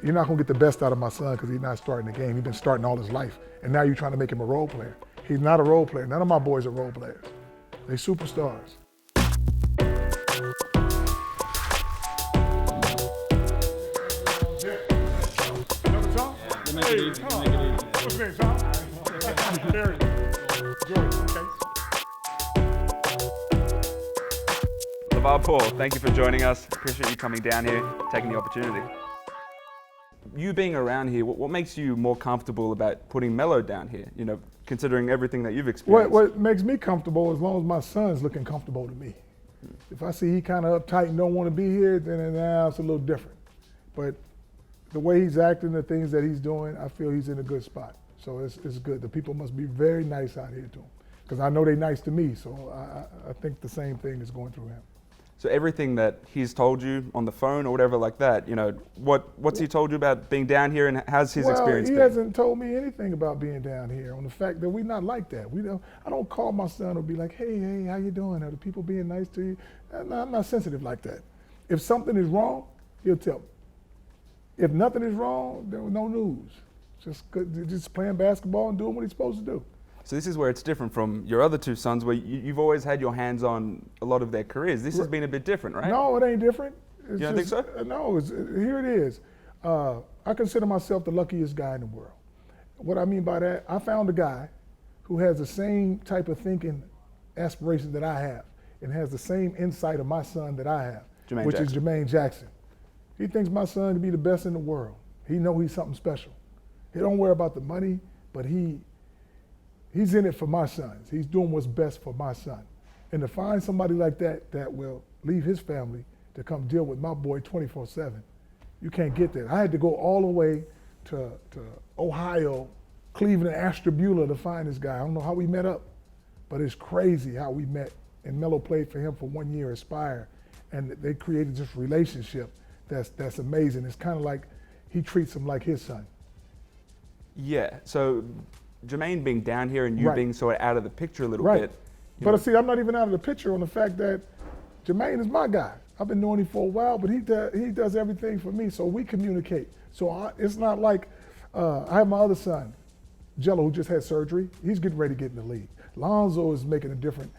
you're not going to get the best out of my son because he's not starting the game. He's been starting all his life. And now you're trying to make him a role player. He's not a role player. None of my boys are role players. They superstars. Make it easy. Make it easy. What's your name, Tom? Terry. George, okay. LaVar Ball, thank you for joining us. Appreciate you coming down here, taking the opportunity. You being around here, what makes you more comfortable about putting Melo down here? You know, considering everything that you've experienced. What makes me comfortable, as long as my son's looking comfortable to me. If I see he kind of uptight and don't want to be here, then now it's a little different. But the way he's acting, the things that he's doing, I feel he's in a good spot. So it's good. The people must be very nice out here to him, because I know they're nice to me. So I think the same thing is going through him. So everything that he's told you on the phone or whatever like that, you know, what's he told you about being down here, and how's his experience been? He hasn't told me anything about being down here, on the fact that we're not like that. I don't call my son or be like, hey, how you doing? Are the people being nice to you? I'm not sensitive like that. If something is wrong, he'll tell me. If nothing is wrong, there was no news. Just playing basketball and doing what he's supposed to do. So this is where it's different from your other two sons, where you've always had your hands on a lot of their careers. This has been a bit different, right? No, it ain't different. You don't think so? No, here it is. I consider myself the luckiest guy in the world. What I mean by that, I found a guy who has the same type of thinking aspirations that I have, and has the same insight of my son that I have, which is Jermaine Jackson. He thinks my son to be the best in the world. He know he's something special. He don't worry about the money, but he's in it for my sons. He's doing what's best for my son. And to find somebody like that will leave his family to come deal with my boy 24/7, you can't get that. I had to go all the way to Ohio, Cleveland, Ashtabula to find this guy. I don't know how we met up, but it's crazy how we met. And Melo played for him for 1 year, Aspire, and they created this relationship that's amazing. It's kind of like he treats him like his son. Yeah, so Jermaine being down here and you being sort of out of the picture a little bit. But see, I'm not even out of the picture on the fact that Jermaine is my guy. I've been knowing him for a while, but he does everything for me, so we communicate. So it's not like, I have my other son, Jello, who just had surgery. He's getting ready to get in the league. Lonzo is making a different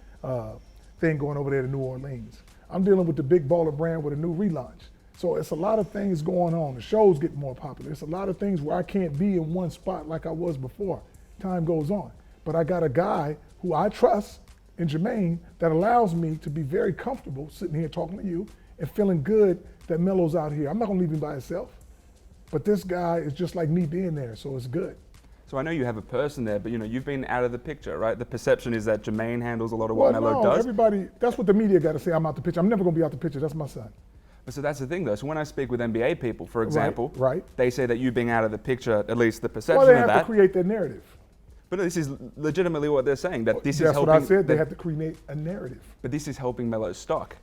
thing going over there to New Orleans. I'm dealing with the big baller brand with a new relaunch. So it's a lot of things going on. The show's getting more popular. It's a lot of things where I can't be in one spot like I was before. Time goes on. But I got a guy who I trust in Jermaine that allows me to be very comfortable sitting here talking to you and feeling good that Melo's out here. I'm not gonna leave him by himself. But this guy is just like me being there, so it's good. So I know you have a person there, but you know, you've been out of the picture, right? The perception is that Jermaine handles a lot of what Melo does. Everybody, that's what the media got to say, I'm out the picture. I'm never gonna be out the picture, that's my son. So that's the thing though. So when I speak with NBA people, for example, right. They say that you being out of the picture, at least the perception of that. Well, they have to create their narrative. But this is legitimately what they're saying, that this is helping. That's what I said, they have to create a narrative. But this is helping Melo's stock.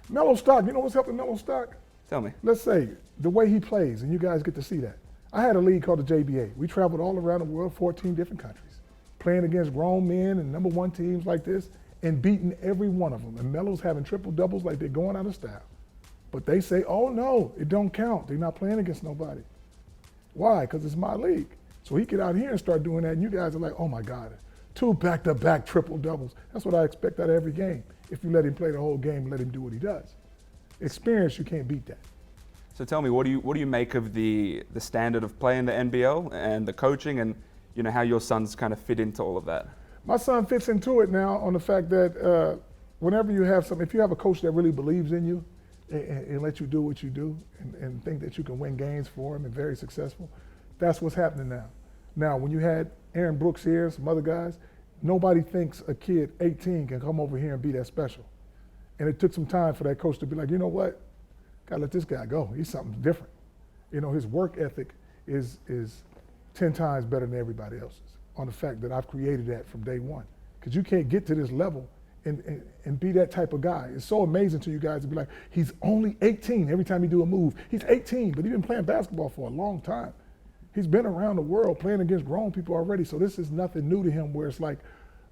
Melo's stock, you know what's helping Melo's stock? Tell me. Let's say, the way he plays, and you guys get to see that. I had a league called the JBA. We traveled all around the world, 14 different countries, playing against grown men and #1 teams like this, and beating every one of them. And Melo's having triple doubles like they're going out of style. But they say, oh no, it don't count. They're not playing against nobody. Why? Because it's my league. So he get out here and start doing that, and you guys are like, oh my God, 2 back-to-back triple doubles. That's what I expect out of every game. If you let him play the whole game and let him do what he does. Experience, you can't beat that. So tell me, what do you make of the standard of play in the NBL and the coaching, and you know how your sons kind of fit into all of that? My son fits into it now on the fact that whenever you have if you have a coach that really believes in you and let you do what you do and think that you can win games for him and very successful, that's what's happening now. Now, when you had Aaron Brooks here, some other guys, nobody thinks a kid 18 can come over here and be that special. And it took some time for that coach to be like, you know what? Gotta let this guy go. He's something different. You know, his work ethic is 10 times better than everybody else's on the fact that I've created that from day one. Because you can't get to this level and be that type of guy. It's so amazing to you guys to be like, he's only 18 every time you do a move. He's 18, but he's been playing basketball for a long time. He's been around the world playing against grown people already, so this is nothing new to him where it's like,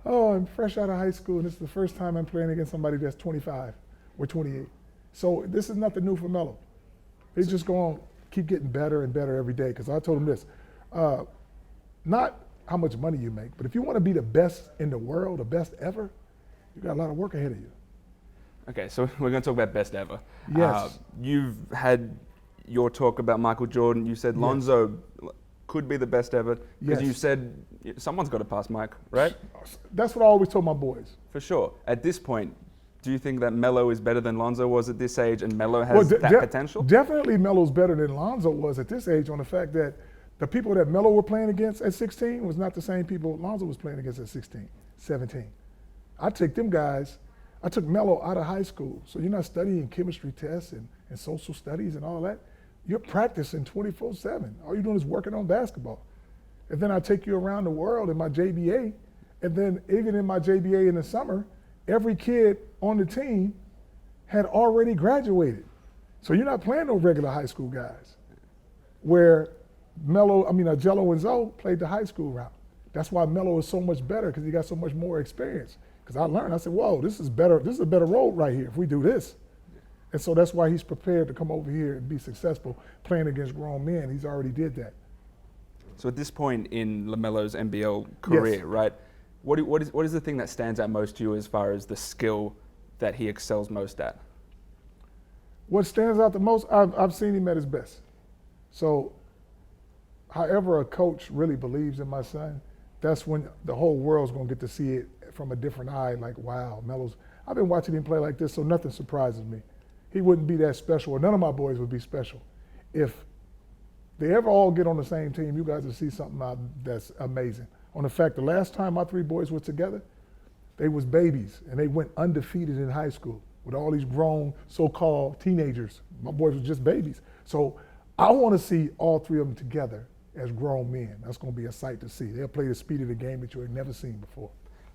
oh, I'm fresh out of high school and this is the first time I'm playing against somebody that's 25 or 28. So this is nothing new for Melo. He's just going to keep getting better and better every day. Because I told him this, not how much money you make, but if you want to be the best in the world, the best ever, you got a lot of work ahead of you. Okay, so we're going to talk about best ever. Yes. You've had your talk about Michael Jordan. You said Lonzo could be the best ever because you said someone's got to pass Mike, right? That's what I always told my boys. For sure. At this point, do you think that Melo is better than Lonzo was at this age and Melo has that potential? Definitely Melo's better than Lonzo was at this age, on the fact that the people that Melo were playing against at 16 was not the same people Lonzo was playing against at 16, 17. I took them guys, I took Melo out of high school. So you're not studying chemistry tests and social studies and all that. You're practicing 24/7. All you're doing is working on basketball. And then I take you around the world in my JBA. And then even in my JBA in the summer, every kid on the team had already graduated. So you're not playing no regular high school guys. Where Jello and Zoe played the high school route. That's why Melo is so much better, because he got so much more experience. Because I learned, I said, whoa, this is better. This is a better road right here if we do this. And so that's why he's prepared to come over here and be successful playing against grown men. He's already did that. So at this point in LaMelo's NBL career, right, what is the thing that stands out most to you as far as the skill that he excels most at? What stands out the most, I've seen him at his best. So however a coach really believes in my son, that's when the whole world's going to get to see it from a different eye, like, wow, Melo's, I've been watching him play like this, so nothing surprises me. He wouldn't be that special, or none of my boys would be special. If they ever all get on the same team, you guys will see something out that's amazing. On the fact, the last time my three boys were together, they was babies, and they went undefeated in high school with all these grown so-called teenagers. My boys were just babies. So I want to see all three of them together as grown men. That's going to be a sight to see. They'll play the speed of the game that you have never seen before.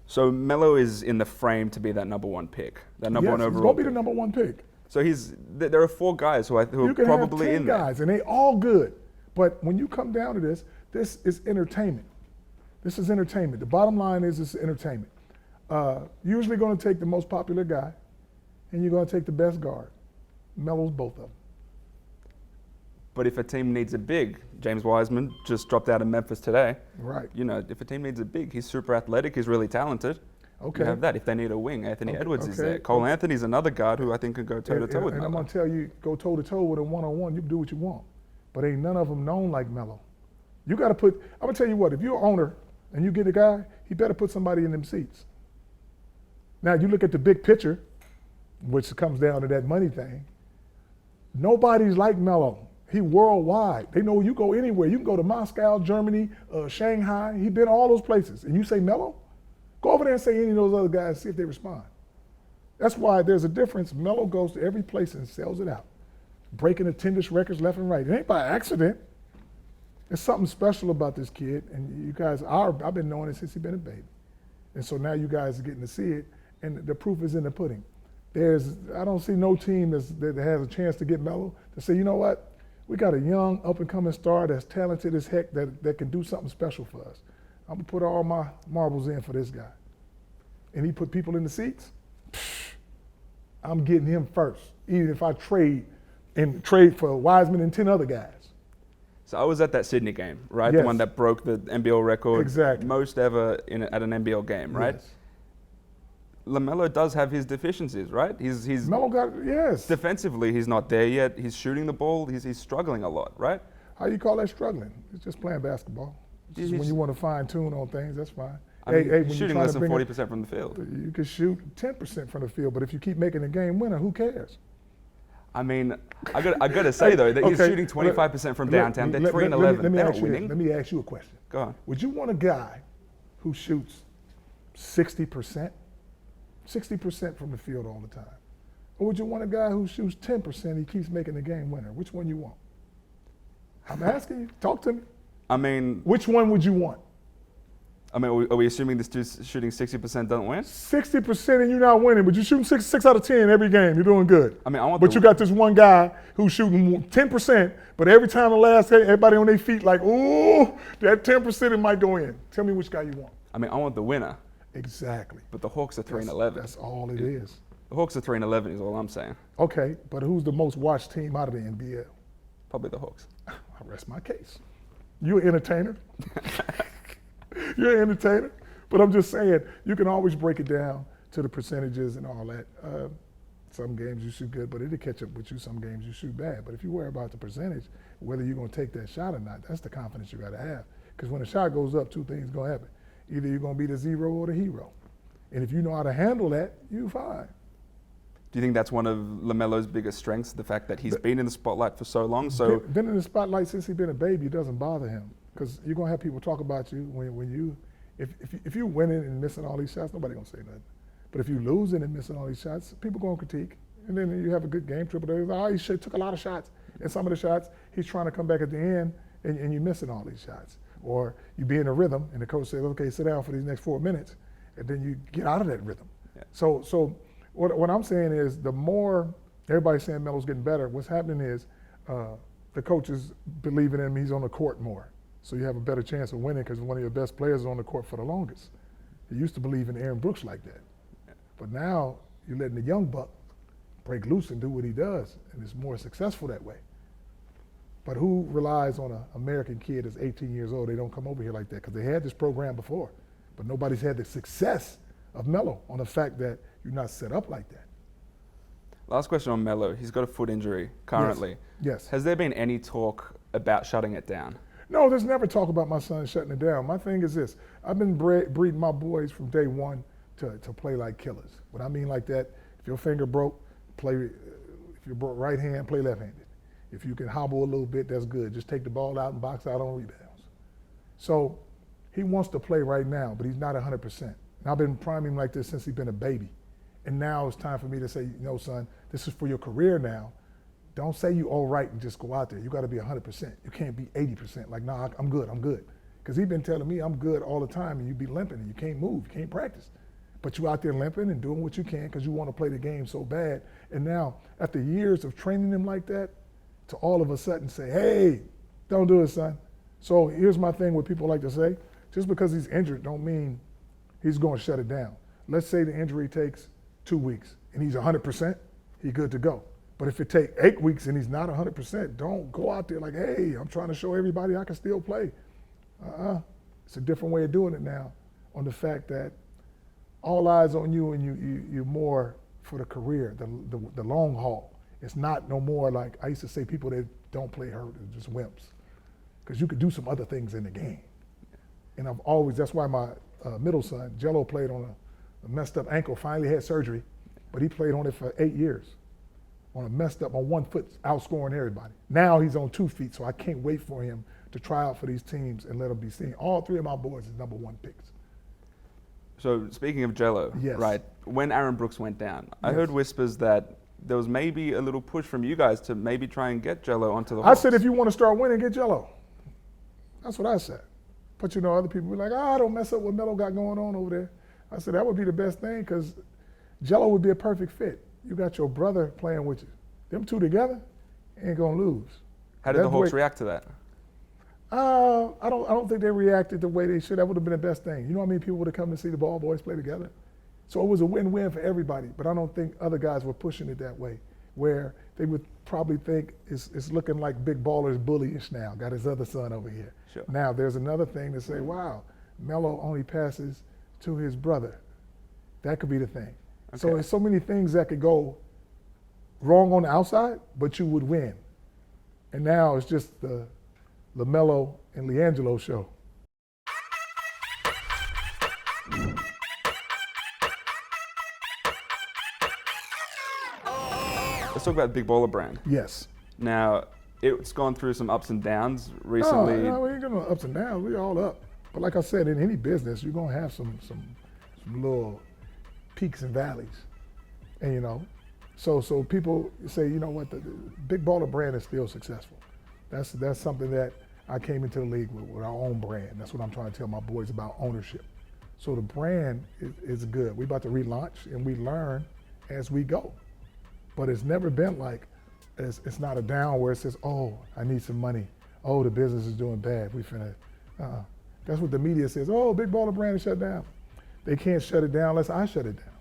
So Melo is in the frame to be that number one pick, that number one overall. He's going to be the number one pick. So there are four guys who are probably in there. You can have 10 guys, and they all good. But when you come down to this is entertainment. This is entertainment. The bottom line is it's entertainment. Usually going to take the most popular guy, and you're going to take the best guard. Melo's both of them. But if a team needs a big, James Wiseman just dropped out of Memphis today. Right. You know, if a team needs a big, he's super athletic, he's really talented. Okay. You have that. If they need a wing, Anthony Edwards is there. Cole Anthony's another guard who I think could go toe-to-toe with Melo. And I'm going to tell you, go toe-to-toe with a one-on-one, you can do what you want. But ain't none of them known like Melo. You got to put, I'm going to tell you what, if you're an owner and you get a guy, he better put somebody in them seats. Now, you look at the big picture, which comes down to that money thing. Nobody's like Melo. He worldwide. They know you go anywhere. You can go to Moscow, Germany, Shanghai. He been all those places. And you say Melo? Go over there and say any of those other guys, see if they respond. That's why there's a difference. Melo goes to every place and sells it out, breaking attendance records left and right. It ain't by accident. There's something special about this kid. And you guys, I've been knowing it since he's been a baby. And so now you guys are getting to see it. And the proof is in the pudding. I don't see no team that has a chance to get Melo to say, you know what? We got a young, up-and-coming star that's talented as heck that can do something special for us. I'm going to put all my marbles in for this guy. And he put people in the seats, I'm getting him first, even if I trade for Wiseman and 10 other guys. So I was at that Sydney game, right? Yes. The one that broke the NBL record. Exactly. Most ever at an NBL game, right? Yes. LaMelo does have his deficiencies, right? He's Melo yes. Defensively, he's not there yet. He's shooting the ball. He's struggling a lot, right? How you call that struggling? It's just playing basketball. Just when you want to fine tune on things, that's fine. When shooting less than 40% from the field. You can shoot 10% from the field, but if you keep making the game winner, who cares? I mean, I got to say though that he's shooting 25% from downtown. They're 3-11. They're not winning. Let me ask you a question. Go on. Would you want a guy who shoots 60%? 60% from the field all the time? Or would you want a guy who shoots 10%, he keeps making the game winner? Which one you want? I'm asking you. Talk to me. I mean, which one would you want? I mean, are we assuming this dude's shooting 60% don't win? 60% and you're not winning, but you're shooting six out of 10 every game. You're doing good. I mean, but you got this one guy who's shooting 10%, but every time the last game, everybody on their feet like, ooh, that 10% it might go in. Tell me which guy you want. I mean, I want the winner. Exactly. But the Hawks are 3-11. That's all it is. The Hawks are 3-11 is all I'm saying. Okay, but who's the most watched team out of the NBL? Probably the Hawks. I rest my case. You're an entertainer. You're an entertainer. But I'm just saying, you can always break it down to the percentages and all that. Some games you shoot good, but it'll catch up with you. Some games you shoot bad. But if you worry about the percentage, whether you're going to take that shot or not, that's the confidence you got to have. Because when the shot goes up, two things going to happen. Either you're going to be the zero or the hero. And if you know how to handle that, you're fine. Do you think that's one of LaMelo's biggest strengths, the fact that he's been in the spotlight for so long? So been in the spotlight since he's been a baby. It doesn't bother him because you're going to have people talk about you if you're winning and missing all these shots, nobody going to say nothing. But if you're losing and missing all these shots, people going to critique. And then you have a good game, triple double. Oh, he took a lot of shots. And some of the shots, he's trying to come back at the end, and you're missing all these shots. Or you be in a rhythm, and the coach says, okay, sit down for these next 4 minutes, and then you get out of that rhythm. Yeah. So what I'm saying is the more everybody's saying Melo's getting better, what's happening is the coach is believing in him. He's on the court more. So you have a better chance of winning because one of your best players is on the court for the longest. He used to believe in Aaron Brooks like that. But now you're letting the young buck break loose and do what he does, and it's more successful that way. But who relies on an American kid that's 18 years old? They don't come over here like that because they had this program before. But nobody's had the success of Melo on the fact that you're not set up like that. Last question on Melo. He's got a foot injury currently. Yes. Has there been any talk about shutting it down? No, there's never talk about my son shutting it down. My thing is this. I've been breeding my boys from day one to play like killers. What I mean like that, if your finger broke, play. If you broke right hand, play left-handed. If you can hobble a little bit, that's good. Just take the ball out and box out on rebounds. So he wants to play right now, but he's not 100%. And I've been priming him like this since he's been a baby. And now it's time for me to say, no, son, this is for your career now. Don't say you all right and just go out there. You got to be 100%. You can't be 80%. Like, nah, I'm good. Because he's been telling me I'm good all the time, and you be limping and you can't move, you can't practice. But you out there limping and doing what you can because you want to play the game so bad. And now, after years of training him like that, to all of a sudden say, hey, don't do it, son. So here's my thing what people like to say. Just because he's injured don't mean he's going to shut it down. Let's say the injury takes 2 weeks and he's 100%, he's good to go. But if it takes 8 weeks and he's not 100%, don't go out there like, hey, I'm trying to show everybody I can still play. It's a different way of doing it now on the fact that all eyes on you and you're more for the career, the long haul. It's not no more like, I used to say people that don't play hurt are just wimps. Because you could do some other things in the game. And I've always, that's why my middle son, Jello, played on a messed up ankle, finally had surgery, but he played on it for 8 years. On a messed up, on 1 foot, outscoring everybody. Now he's on 2 feet, so I can't wait for him to try out for these teams and let him be seen. All 3 of my boys is #1 picks. So speaking of Jello, yes. Right, when Aaron Brooks went down, I heard whispers that there was maybe a little push from you guys to maybe try and get Jello onto the Hawks. I said, if you want to start winning, get Jello. That's what I said. But other people were like, don't mess up what Melo got going on over there. I said, that would be the best thing because Jello would be a perfect fit. You got your brother playing with you. Them two together ain't going to lose. How did the Hawks react to that? I don't think they reacted the way they should. That would have been the best thing. You know how many people would have come to see the Ball boys play together? So it was a win-win for everybody, but I don't think other guys were pushing it that way, where they would probably think it's looking like Big Baller's bullyish now, got his other son over here. Sure. Now there's another thing to say, wow, Melo only passes to his brother. That could be the thing. Okay. So there's so many things that could go wrong on the outside, but you would win. And now it's just the LaMelo and LiAngelo show. Let's talk about the Big Baller brand. Yes. Now, it's gone through some ups and downs recently. No, we ain't got no ups and downs. We all up. But like I said, in any business, you're gonna have some little peaks and valleys, and so people say, you know what, the Big Baller brand is still successful. That's something that I came into the league with our own brand. That's what I'm trying to tell my boys about ownership. So the brand is good. We're about to relaunch, and we learn as we go. But it's never been like, it's not a down where it says, oh, I need some money. Oh, the business is doing bad. We finna, That's what the media says. Oh, Big Baller brand is shut down. They can't shut it down unless I shut it down.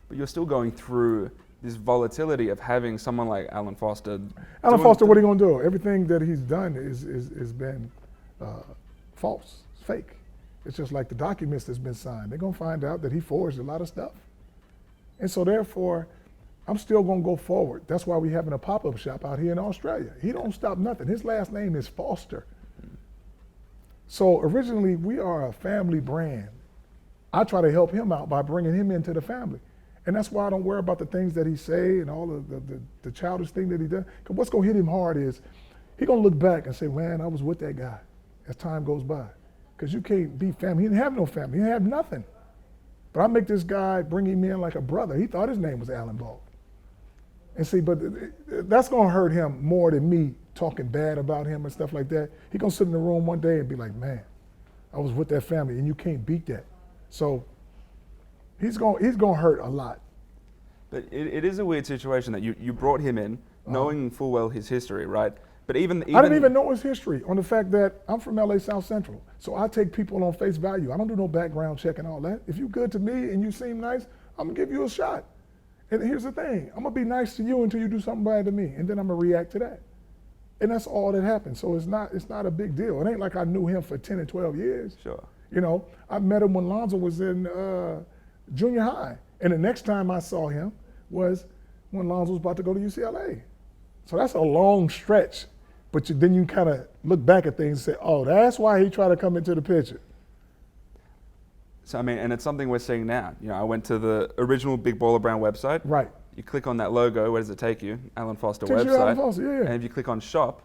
But you're still going through this volatility of having someone like Alan Foster. Alan Foster, what are you going to do? Everything that he's done is been false, it's fake. It's just like the documents that's been signed. They're going to find out that he forged a lot of stuff. And so therefore, I'm still going to go forward. That's why we're having a pop-up shop out here in Australia. He don't stop nothing. His last name is Foster. So originally, we are a family brand. I try to help him out by bringing him into the family. And that's why I don't worry about the things that he say and all of the childish thing that he does. Because what's going to hit him hard is he's going to look back and say, man, I was with that guy as time goes by. Because you can't be family. He didn't have no family. He didn't have nothing. But I make this guy, bring him in like a brother. He thought his name was Alan Ball. And see, but that's going to hurt him more than me talking bad about him and stuff like that. He's going to sit in the room one day and be like, man, I was with that family, and you can't beat that. So he's going to hurt a lot. But it is a weird situation that you brought him in, knowing full well his history, right? But even I didn't even know his history on the fact that I'm from LA South Central. So I take people on face value. I don't do no background check and all that. If you're good to me and you seem nice, I'm going to give you a shot. And here's the thing, I'm going to be nice to you until you do something bad to me, and then I'm going to react to that. And that's all that happened. So it's not a big deal. It ain't like I knew him for 10 and 12 years. Sure. You know, I met him when Lonzo was in junior high. And the next time I saw him was when Lonzo was about to go to UCLA. So that's a long stretch. But then you kind of look back at things and say, oh, that's why he tried to come into the picture. So, I mean, and it's something we're seeing now. You know, I went to the original Big Baller Brand website. Right. You click on that logo, where does it take you? Alan Foster Takes website. you Alan Foster, yeah. And if you click on shop,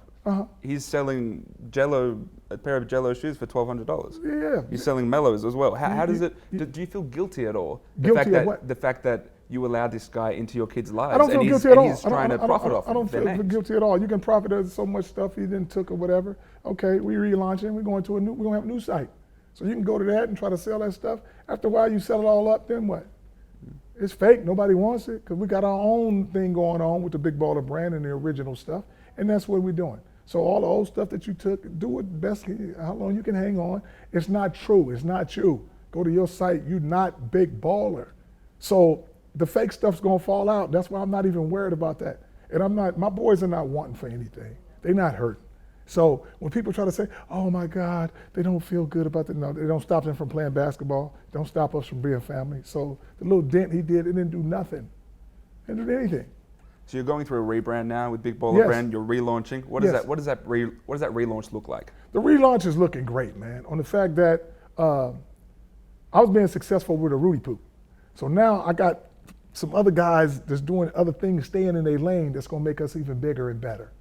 he's selling a pair of Jello shoes for $1,200. Yeah. He's selling Mellows as well. How does it, do you feel guilty at all? Guilty of what? The fact that you allowed this guy into your kids' lives. I don't feel guilty at all. He's trying to profit off I don't feel guilty at all. You can profit of so much stuff he didn't took or whatever. Okay, we relaunching. We're going to have a new site. So you can go to that and try to sell that stuff. After a while, you sell it all up, then what? It's fake. Nobody wants it because we got our own thing going on with the Big Baller Brand and the original stuff, and that's what we're doing. So all the old stuff that you took, do it best, how long you can hang on. It's not true. It's not you. Go to your site. You're not Big Baller. So the fake stuff's going to fall out. That's why I'm not even worried about that. And my boys are not wanting for anything. They're not hurting. So when people try to say, oh my God, they don't feel good about that. No, they don't stop them from playing basketball. Don't stop us from being family. So the little dent he did, it didn't do nothing. It didn't do anything. So you're going through a rebrand now with Big Baller Brand. You're relaunching. What does that relaunch look like? The relaunch is looking great, man. On the fact that I was being successful with a Rudy Poop. So now I got some other guys that's doing other things, staying in their lane, that's going to make us even bigger and better.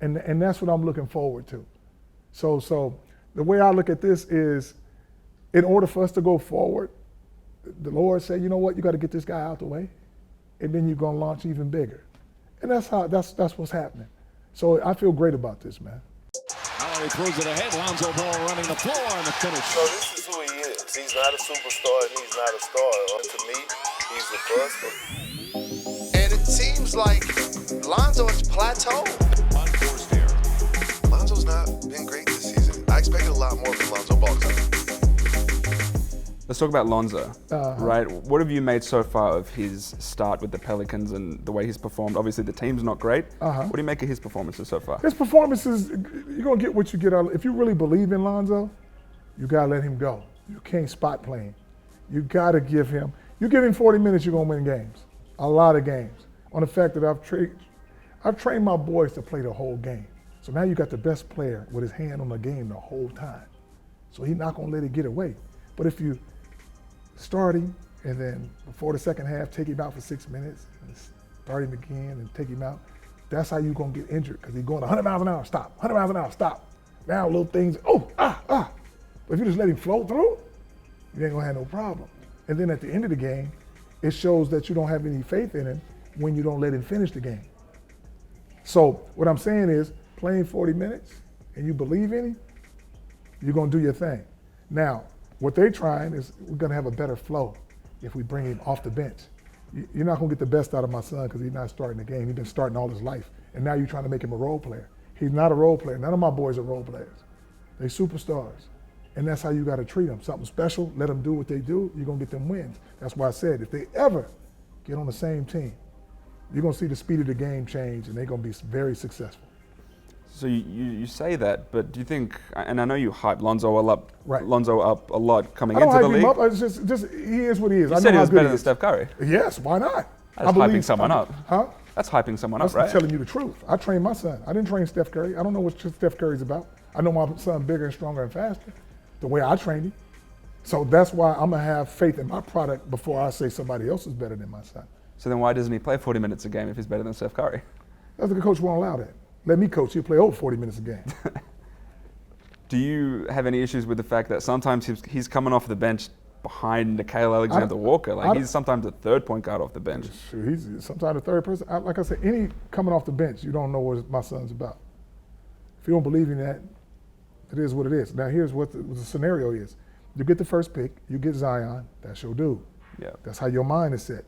And that's what I'm looking forward to. So the way I look at this is, in order for us to go forward, the Lord said, you know what, you got to get this guy out the way, and then you're going to launch even bigger. And that's what's happening. So I feel great about this, man. He throws it ahead. Lonzo Ball running the floor on the finish. So this is who he is. He's not a superstar and he's not a star. To me, he's a bust. And it seems like Lonzo has plateaued. Unforced error. Lonzo's not been great this season. I expected a lot more from Lonzo Ball. Let's talk about Lonzo, right? What have you made so far of his start with the Pelicans and the way he's performed? Obviously, the team's not great. What do you make of his performances so far? His performances, you're going to get what you get out of it. If you really believe in Lonzo, you got to let him go. You can't spot play him. You got to give him, you give him 40 minutes, you're going to win games. A lot of games. On the fact that I've trained my boys to play the whole game. So now you got the best player with his hand on the game the whole time. So he's not going to let it get away. But if you start him, and then before the second half, take him out for 6 minutes, and start him again, and take him out. That's how you're going to get injured, because he's going 100 miles an hour, stop, 100 miles an hour, stop. Now little things, But if you just let him flow through, you ain't going to have no problem. And then at the end of the game, it shows that you don't have any faith in him when you don't let him finish the game. So what I'm saying is, playing 40 minutes, and you believe in him, you're going to do your thing. Now, what they're trying is, we're going to have a better flow if we bring him off the bench. You're not going to get the best out of my son because he's not starting the game. He's been starting all his life. And now you're trying to make him a role player. He's not a role player. None of my boys are role players. They're superstars. And that's how you got to treat them. Something special, let them do what they do, you're going to get them wins. That's why I said, if they ever get on the same team, you're going to see the speed of the game change, and they're going to be very successful. So you say that, but do you think, and I know you hype Lonzo up a lot coming I don't into the hype league. him up. It's just he is what he is. You I said know he how was good better he than is. Steph Curry. Yes, why not? That's hyping someone up. Huh? That's hyping someone I'm up, right? telling you the truth. I trained my son. I didn't train Steph Curry. I don't know what Steph Curry's about. I know my son bigger and stronger and faster, the way I trained him. So that's why I'm going to have faith in my product before I say somebody else is better than my son. So then why doesn't he play 40 minutes a game if he's better than Steph Curry? That's what the coach won't allow that. Let me coach. He'll play over 40 minutes a game. Do you have any issues with the fact that sometimes he's coming off the bench behind Nickeil Alexander-Walker? Like he's sometimes a third point guard off the bench. Sure, he's sometimes a third person. Like I said, any coming off the bench, you don't know what my son's about. If you don't believe in that, it is what it is. Now here's what the scenario is. You get the first pick, you get Zion, that's your dude. Yeah. That's how your mind is set.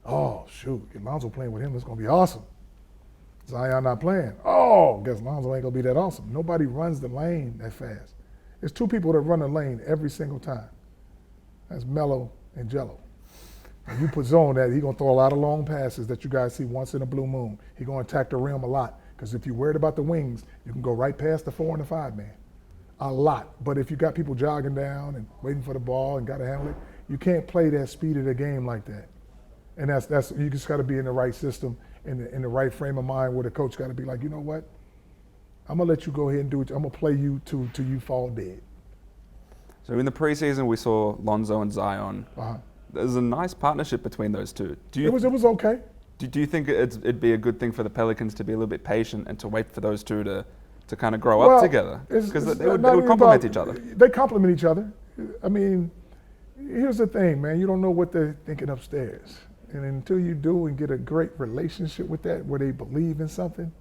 Oh, shoot, get Lonzo playing with him, it's going to be awesome. Zion not playing. Oh, guess Lonzo ain't going to be that awesome. Nobody runs the lane that fast. There's two people that run the lane every single time. That's Melo and Jello. And you put zone that, he's going to throw a lot of long passes that you guys see once in a blue moon. He's going to attack the rim a lot. Because if you're worried about the wings, you can go right past the 4 and the 5 man. A lot. But if you got people jogging down and waiting for the ball and got to handle it, you can't play that speed of the game like that. And that's you just got to be in the right system, in the right frame of mind, where the coach got to be like, you know what? I'm gonna let you go ahead and do it. I'm gonna play you till you fall dead. So in the preseason, we saw Lonzo and Zion. There's a nice partnership between those two. It was okay. Do you think it'd be a good thing for the Pelicans to be a little bit patient and to wait for those two to kind of grow up together? Because they would complement each other. They complement each other. I mean, here's the thing, man. You don't know what they're thinking upstairs. And until you do and get a great relationship with that, where they believe in something,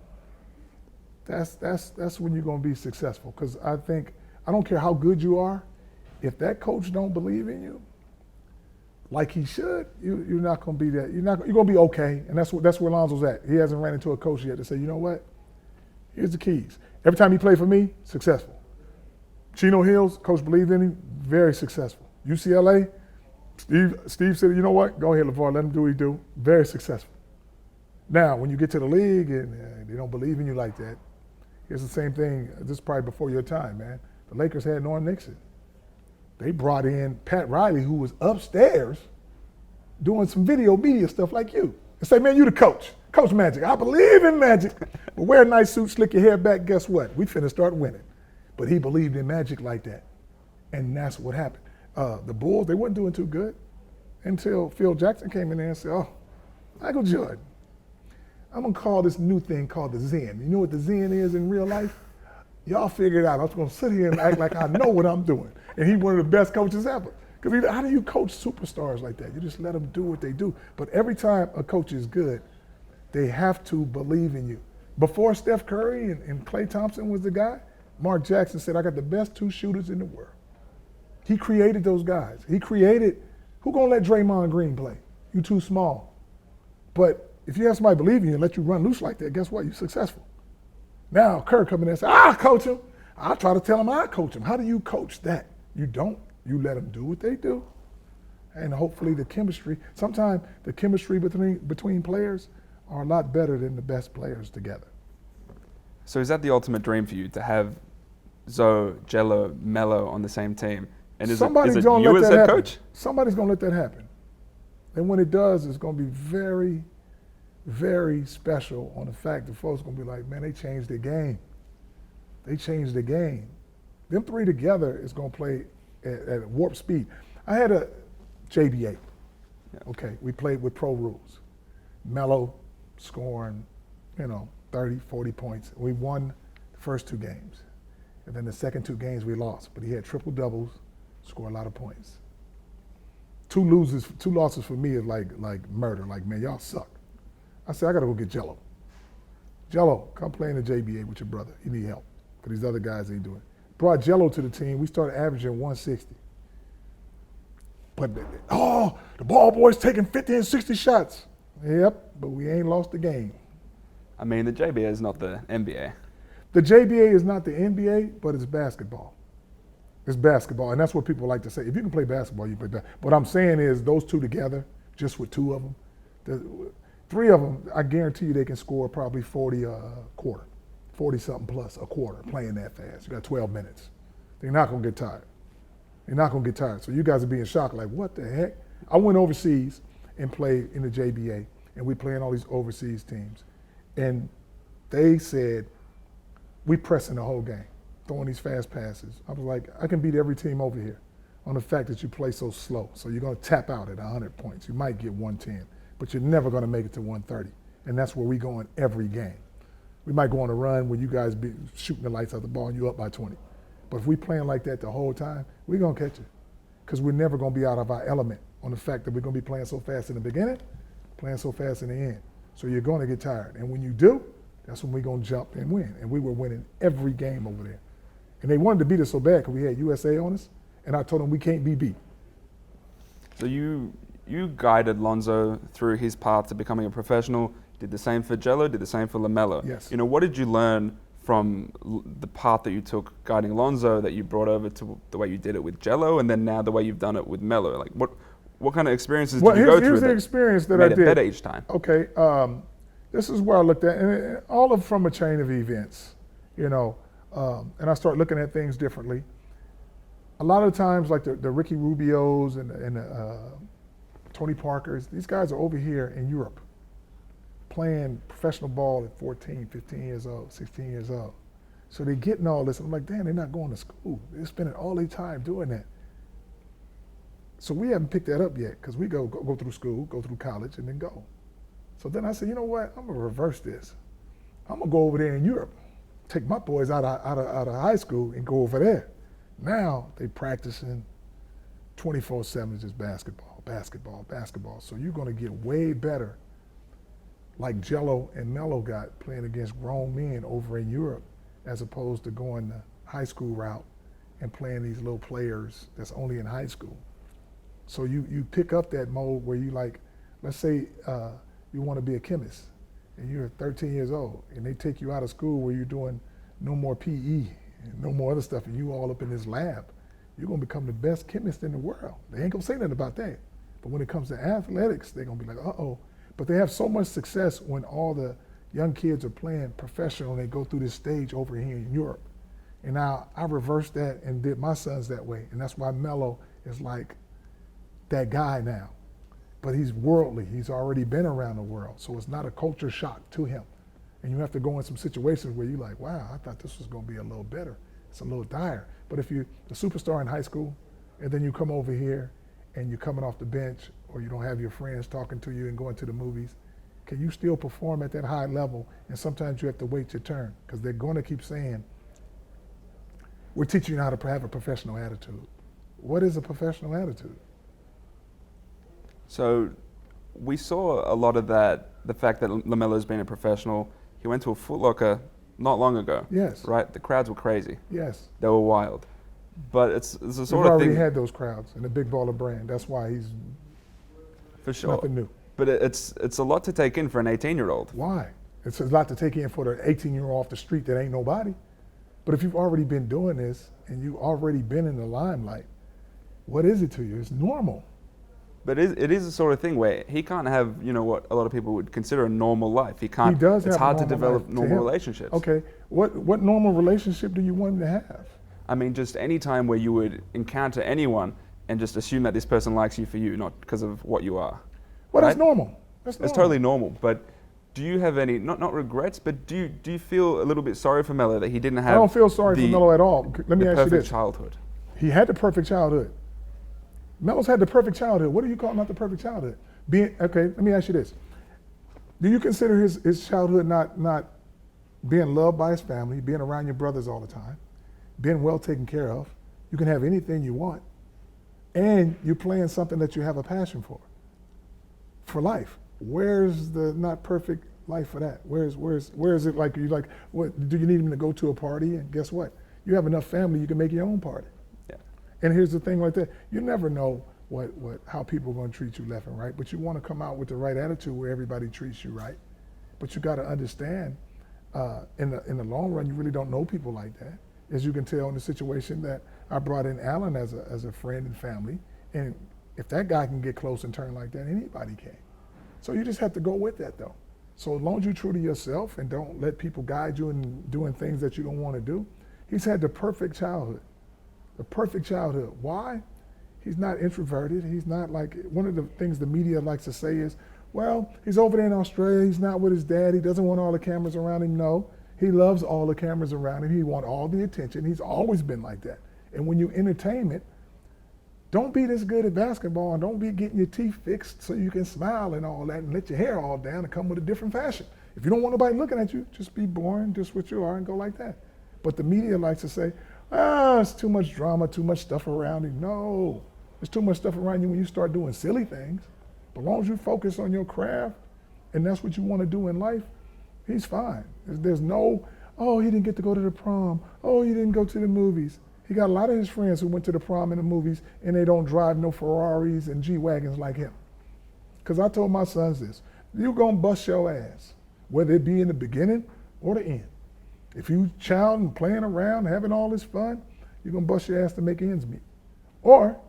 that's when you're going to be successful. Because I don't care how good you are, if that coach don't believe in you like he should, you're not going to be that. You're going to be okay. And that's where Lonzo's at. He hasn't ran into a coach yet to say, you know what? Here's the keys. Every time he played for me, successful. Chino Hills, coach believed in him, very successful. UCLA, Steve said, you know what? Go ahead, LaVar, let him do what he do. Very successful. Now, when you get to the league and they don't believe in you like that, it's the same thing. This is probably before your time, man. The Lakers had Norm Nixon. They brought in Pat Riley, who was upstairs doing some video media stuff like you. And say, man, you the coach. Coach Magic. I believe in Magic. But wear a nice suit, slick your hair back, guess what? We finna start winning. But he believed in Magic like that. And that's what happened. The Bulls, they weren't doing too good until Phil Jackson came in there and said, oh, Michael Jordan, I'm going to call this new thing called the Zen. You know what the Zen is in real life? Y'all figure it out. I'm just going to sit here and act like I know what I'm doing. And he's one of the best coaches ever. Because how do you coach superstars like that? You just let them do what they do. But every time a coach is good, they have to believe in you. Before Steph Curry and Klay Thompson was the guy, Mark Jackson said, I got the best 2 shooters in the world. He created those guys. Who gonna let Draymond Green play? You too small. But if you have somebody believe in you and let you run loose like that, guess what? You're successful. Now Kerr come in there and say, I'll coach him. I'll try to tell him I coach him. How do you coach that? You don't. You let them do what they do. And hopefully the chemistry, sometimes the chemistry between players are a lot better than the best players together. So is that the ultimate dream for you, to have Zoe, Jello, Melo on the same team? And is it you as head coach? Somebody's going to let that happen. And when it does, it's going to be very, very special on the fact that folks are going to be like, man, they changed their game. They changed the game. Them 3 together is going to play at warp speed. I had a JBA. Okay, we played with pro rules. Melo scoring, 30, 40 points. We won the first 2 games. And then the second 2 games we lost. But he had triple doubles, scored a lot of points. 2 losses for me is like murder. Like, man, y'all suck. I said, I got to go get Jello. Jello, come play in the JBA with your brother. You need help. Because these other guys ain't doing it. Brought Jello to the team. We started averaging 160. But, the ball boys taking 50 and 60 shots. Yep, but we ain't lost the game. I mean, the JBA is not the NBA. The JBA is not the NBA, but it's basketball. It's basketball, and that's what people like to say. If you can play basketball, you play basketball. What I'm saying is those 2 together, just with 2 of them, 3 of them, I guarantee you they can score probably 40 a quarter, 40-something plus a quarter playing that fast. You got 12 minutes. They're not going to get tired. They're not going to get tired. So you guys are being shocked, like, what the heck? I went overseas and played in the JBA, and we playing all these overseas teams. And they said, we pressing the whole game, throwing these fast passes. I was like, I can beat every team over here on the fact that you play so slow. So you're going to tap out at 100 points. You might get 110, but you're never going to make it to 130. And that's where we go in every game. We might go on a run where you guys be shooting the lights out the ball and you up by 20. But if we playing like that the whole time, we're going to catch it. Because we're never going to be out of our element on the fact that we're going to be playing so fast in the beginning, playing so fast in the end. So you're going to get tired. And when you do, that's when we're going to jump and win. And we were winning every game over there. And they wanted to beat us so bad because we had USA on us. And I told them we can't be beat. So you guided Lonzo through his path to becoming a professional, did the same for Jello, did the same for LaMelo. Yes. You know, what did you learn from the path that you took guiding Lonzo that you brought over to the way you did it with Jello, and then now the way you've done it with Melo? Like, what kind of experiences did you go through? Here's the experience that I did. Made it better each time. Okay, this is where I looked at, and all of from a chain of events, you know, and I start looking at things differently. A lot of times, like the Ricky Rubios and the Tony Parkers, these guys are over here in Europe playing professional ball at 14, 15 years old, 16 years old. So they're getting all this. I'm like, damn, they're not going to school. They're spending all their time doing that. So we haven't picked that up yet because we go through school, go through college, and then go. So then I said, you know what? I'm going to reverse this. I'm going to go over there in Europe, take my boys out of high school and go over there. Now they practicing 24/7 just basketball, basketball, basketball. So you're going to get way better like Jello and Melo got playing against grown men over in Europe as opposed to going the high school route and playing these little players that's only in high school. So you pick up that mode where you like, let's say you want to be a chemist and you're 13 years old and they take you out of school where you're doing no more PE and no more other stuff and you all up in this lab. You're going to become the best chemist in the world. They ain't going to say nothing about that. But when it comes to athletics, they're going to be like, uh-oh. But they have so much success when all the young kids are playing professional and they go through this stage over here in Europe. And now I reversed that and did my sons that way. And that's why Melo is like that guy now. But he's worldly. He's already been around the world. So it's not a culture shock to him. And you have to go in some situations where you're like, wow, I thought this was going to be a little better. It's a little dire. But if you're the superstar in high school and then you come over here and you're coming off the bench or you don't have your friends talking to you and going to the movies, can you still perform at that high level? And sometimes you have to wait your turn because they're going to keep saying, we're teaching you how to have a professional attitude. What is a professional attitude? So we saw a lot of that, the fact that LaMelo's been a professional. He went to a Foot Locker not long ago. Yes. Right? The crowds were crazy. Yes. They were wild. But it's the sort We've of already thing. had those crowds in the Big Baller brand. That's why he's For sure. nothing new. But it's a lot to take in for an 18-year-old. Why? It's a lot to take in for the 18-year-old off the street that ain't nobody. But if you've already been doing this and you've already been in the limelight, what is it to you? It's normal. But it is the sort of thing where he can't have, you know, what a lot of people would consider a normal life. He can't. He does it's have a hard to normal develop life to normal him. relationships. Okay, what normal relationship do you want him to have? I mean, just any time where you would encounter anyone and just assume that this person likes you for you, not because of what you are. Well, that's right? normal. That's normal. It's totally normal. But do you have any, not regrets, but do you feel a little bit sorry for Melo that he didn't have I don't feel sorry for Melo at all. Let me the ask you perfect this. childhood? He had the perfect childhood. Melo's had the perfect childhood. What do you call not the perfect childhood? Okay, let me ask you this. Do you consider his childhood not being loved by his family, being around your brothers all the time, being well taken care of? You can have anything you want, and you're playing something that you have a passion for life. Where's the not perfect life for that? Where is it like you like? What do you need him to go to a party? And guess what? You have enough family, you can make your own party. Yeah. And here's the thing like that. You never know how people are going to treat you left and right, but you want to come out with the right attitude where everybody treats you right. But you got to understand, in the long run, you really don't know people like that. As you can tell in the situation that I brought in Alan as a friend and family, and if that guy can get close and turn like that, anybody can. So you just have to go with that though. So as long as you're true to yourself and don't let people guide you in doing things that you don't want to do, he's had the perfect childhood. The perfect childhood. Why? He's not introverted. He's not like, one of the things the media likes to say is, well, he's over there in Australia, he's not with his dad, he doesn't want all the cameras around him. No, he loves all the cameras around him. He wants all the attention. He's always been like that. And when you entertainment, don't be this good at basketball and don't be getting your teeth fixed so you can smile and all that and let your hair all down and come with a different fashion. If you don't want nobody looking at you, just be boring, just what you are and go like that. But the media likes to say, it's too much drama, too much stuff around him. No, there's too much stuff around you when you start doing silly things. But as long as you focus on your craft and that's what you want to do in life, he's fine. There's no, he didn't get to go to the prom. Oh, he didn't go to the movies. He got a lot of his friends who went to the prom and the movies and they don't drive no Ferraris and G-Wagons like him. Because I told my sons this, you're going to bust your ass, whether it be in the beginning or the end. If you child and playing around, having all this fun, you're going to bust your ass to make ends meet. Or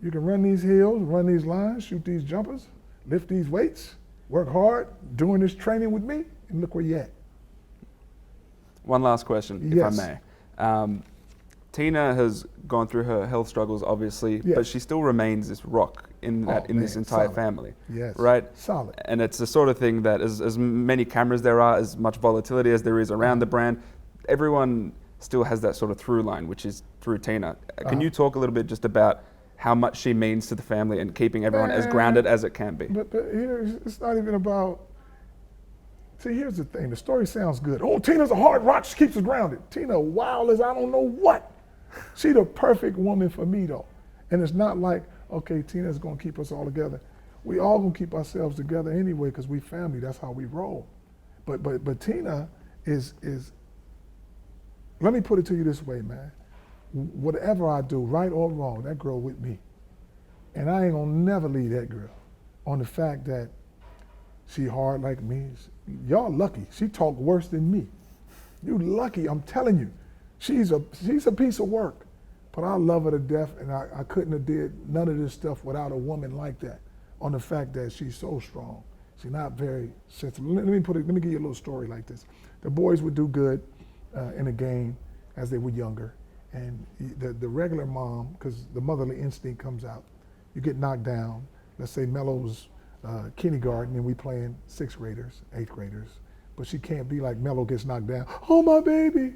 you can run these hills, run these lines, shoot these jumpers, lift these weights, work hard, doing this training with me, and look where you're at. One last question, Yes. if I may. Tina has gone through her health struggles, obviously, Yes. but she still remains this rock in this entire solid. family. Yes. Right? Solid. And it's the sort of thing that as many cameras there are, as much volatility as there is around the brand, everyone still has that sort of through line, which is through Tina. Can you talk a little bit just about how much she means to the family and keeping everyone as grounded as it can be? But here, it's not even about, see, here's the thing. The story sounds good. Oh, Tina's a hard rock. She keeps us grounded. Tina wild as I don't know what. She the perfect woman for me, though. And it's not like, okay, Tina's going to keep us all together. We all going to keep ourselves together anyway because we family. That's how we roll. But Tina is, let me put it to you this way, man. Whatever I do, right or wrong, that girl with me. And I ain't going to never leave that girl on the fact that she hard like me. Y'all lucky. She talk worse than me. You lucky, I'm telling you. She's a piece of work, but I love her to death, and I couldn't have did none of this stuff without a woman like that. On the fact that she's so strong, she's not very sensitive. Let me give you a little story like this. The boys would do good in a game as they were younger, and the regular mom, because the motherly instinct comes out, you get knocked down. Let's say Melo's kindergarten, and we playing 6th graders, 8th graders, but she can't be like Melo gets knocked down. Oh my baby.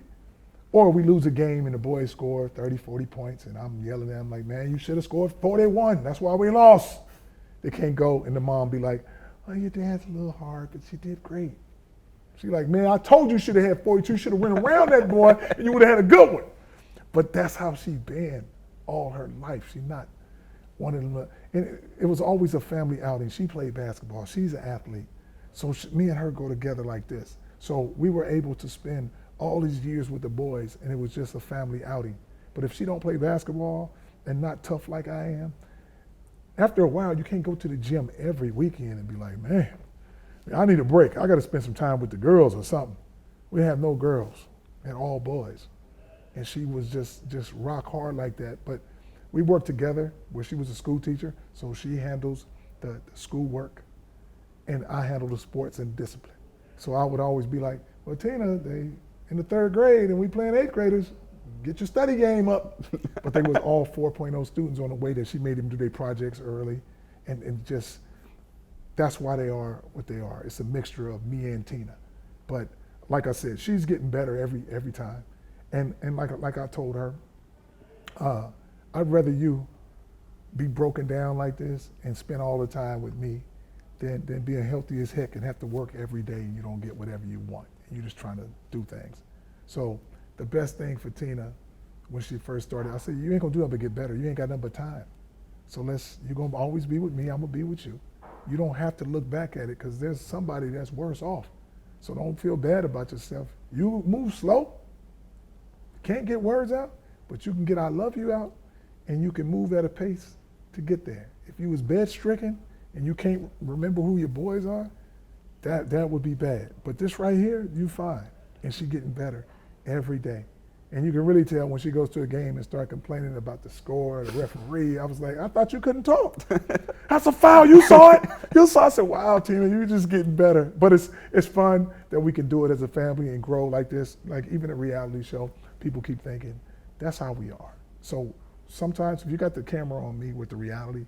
Or we lose a game and the boys score 30, 40 points and I'm yelling at them like, man, you should have scored 41. That's why we lost. They can't go and the mom be like, oh, your dad's a little hard, but you did great. She like, man, I told you should have had 42. You should have went around that boy and you would have had a good one. But that's how she been all her life. She's not one of them. And it was always a family outing. She played basketball. She's an athlete. So me and her go together like this. So we were able to spend all these years with the boys, and it was just a family outing. But if she don't play basketball and not tough like I am, after a while, you can't go to the gym every weekend and be like, man, I need a break. I got to spend some time with the girls or something. We have no girls and all boys. And she was just rock hard like that. But we worked together where she was a school teacher, so she handles the school work, and I handle the sports and discipline. So I would always be like, well, Tina, they in the 3rd grade and we playing 8th graders, get your study game up. But they was all 4.0 students on the way that she made them do their projects early. And just, that's why they are what they are. It's a mixture of me and Tina. But like I said, she's getting better every time. And like I told her, I'd rather you be broken down like this and spend all the time with me than being healthy as heck and have to work every day and you don't get whatever you want. You're just trying to do things. So the best thing for Tina when she first started, I said, you ain't gonna do nothing but get better. You ain't got nothing but time. So you're gonna always be with me, I'm gonna be with you. You don't have to look back at it because there's somebody that's worse off. So don't feel bad about yourself. You move slow, can't get words out, but you can get I love you out and you can move at a pace to get there. If you was bed-stricken and you can't remember who your boys are, that would be bad. But this right here, you fine. And she getting better every day. And you can really tell when she goes to a game and start complaining about the score, the referee. I was like, I thought you couldn't talk. That's a foul. You saw it. You saw it. I said, wow, Tina, you're just getting better. But it's fun that we can do it as a family and grow like this. Like even a reality show, people keep thinking, that's how we are. So sometimes if you got the camera on me with the reality,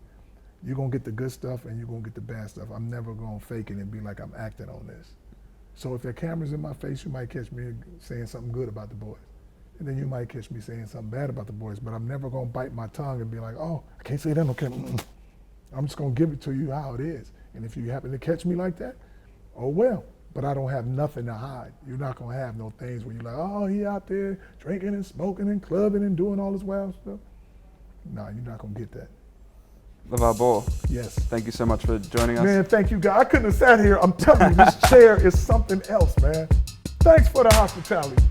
you're going to get the good stuff and you're going to get the bad stuff. I'm never going to fake it and be like I'm acting on this. So if the camera's in my face, you might catch me saying something good about the boys. And then you might catch me saying something bad about the boys, but I'm never going to bite my tongue and be like, oh, I can't say that on camera. I'm just going to give it to you how it is. And if you happen to catch me like that, oh well. But I don't have nothing to hide. You're not going to have no things where you're like, oh, he out there drinking and smoking and clubbing and doing all this wild stuff. No, you're not going to get that. LaVar Ball, Yes. thank you so much for joining us. Man, thank you, guys. I couldn't have sat here. I'm telling you, this chair is something else, man. Thanks for the hospitality.